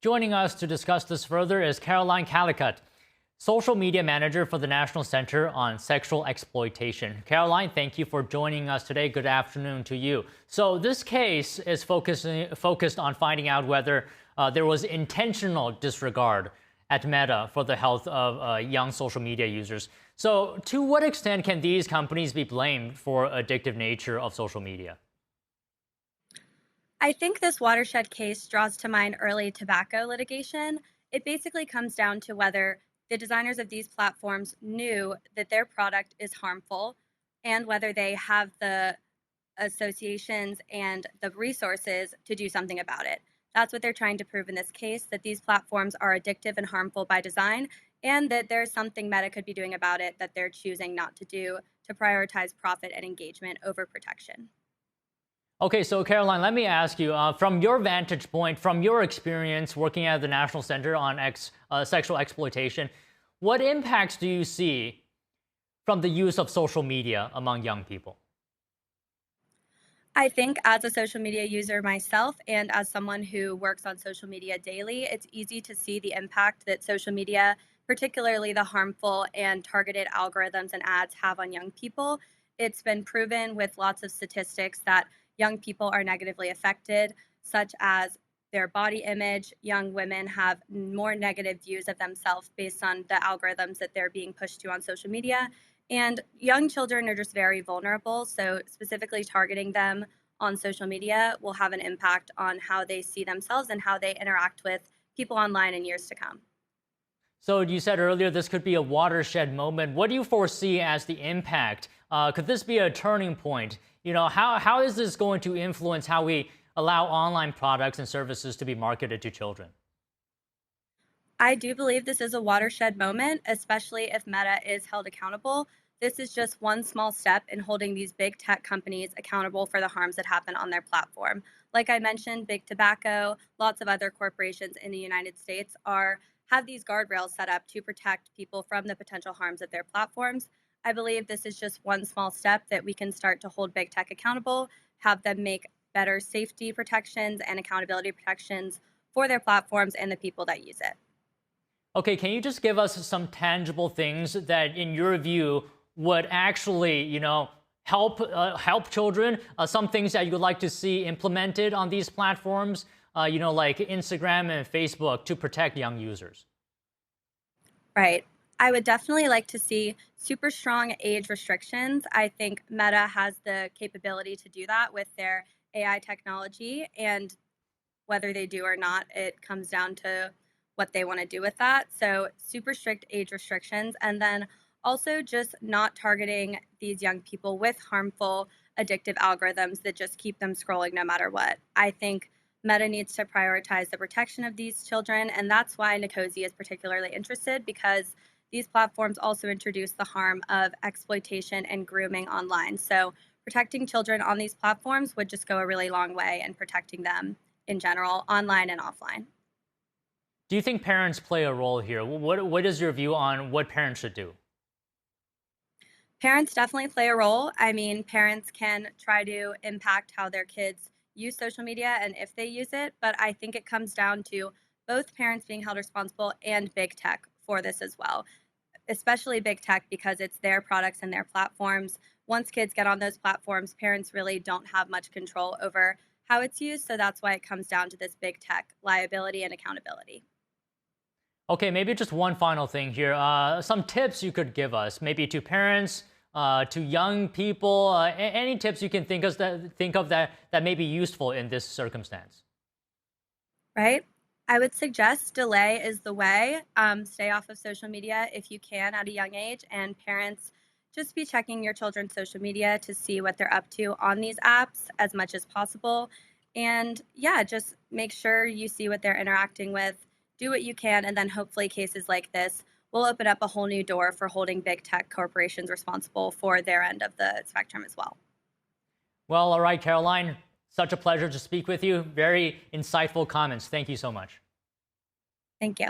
Joining us to discuss this further is Caroline Calicut, Social Media Manager for the National Center on Sexual Exploitation. Caroline, thank you for joining us today. Good afternoon to you. So this case is focused on finding out whether there was intentional disregard at Meta for the health of young social media users. So to what extent can these companies be blamed for addictive nature of social media? I think this watershed case draws to mind early tobacco litigation. It basically comes down to whether the designers of these platforms knew that their product is harmful and whether they have the associations and the resources to do something about it. That's what they're trying to prove in this case, that these platforms are addictive and harmful by design, and that there's something Meta could be doing about it that they're choosing not to do to prioritize profit and engagement over protection. Okay, so Caroline, let me ask you, from your vantage point, from your experience working at the National Center on Sexual Exploitation, what impacts do you see from the use of social media among young people? I think as a social media user myself and as someone who works on social media daily, it's easy to see the impact that social media, particularly the harmful and targeted algorithms and ads, have on young people. It's been proven with lots of statistics that young people are negatively affected, such as their body image. Young women have more negative views of themselves based on the algorithms that they're being pushed to on social media. And young children are just very vulnerable. So, specifically targeting them on social media will have an impact on how they see themselves and how they interact with people online in years to come. So you said earlier this could be a watershed moment. What do you foresee as the impact? Could this be a turning point? How is this going to influence how we allow online products and services to be marketed to children? I do believe this is a watershed moment, especially if Meta is held accountable. This is just one small step in holding these big tech companies accountable for the harms that happen on their platform. Like I mentioned, big tobacco, lots of other corporations in the United States are have these guardrails set up to protect people from the potential harms of their platforms. I believe this is just one small step that we can start to hold big tech accountable, have them make better safety protections and accountability protections for their platforms and the people that use it. Okay, can you just give us some tangible things that, in your view, would actually, help children? Some things that you would like to see implemented on these platforms, like Instagram and Facebook, to protect young users. Right. I would definitely like to see super strong age restrictions. I think Meta has the capability to do that with their AI technology, and whether they do or not, it comes down to what they want to do with that. So, super strict age restrictions, and then also just not targeting these young people with harmful, addictive algorithms that just keep them scrolling no matter what. I think Meta needs to prioritize the protection of these children, and that's why Nikosi is particularly interested because these platforms also introduce the harm of exploitation and grooming online. So, protecting children on these platforms would just go a really long way in protecting them in general, online and offline. Do you think parents play a role here? What is your view on what parents should do? Parents definitely play a role. I mean, parents can try to impact how their kids use social media and if they use it, but I think it comes down to both parents being held responsible and big tech for this as well, especially big tech because it's their products and their platforms. Once kids get on those platforms, parents really don't have much control over how it's used, so that's why it comes down to this big tech liability and accountability. Okay, maybe just one final thing here. Some tips you could give us, maybe to parents, to young people. Any tips you can think of that may be useful in this circumstance? Right? I would suggest delay is the way. Stay off of social media if you can at a young age, and parents just be checking your children's social media to see what they're up to on these apps as much as possible. And yeah, just make sure you see what they're interacting with, do what you can, and then hopefully cases like this will open up a whole new door for holding big tech corporations responsible for their end of the spectrum as well. Well, all right, Caroline. Such a pleasure to speak with you. Very insightful comments. Thank you so much. Thank you.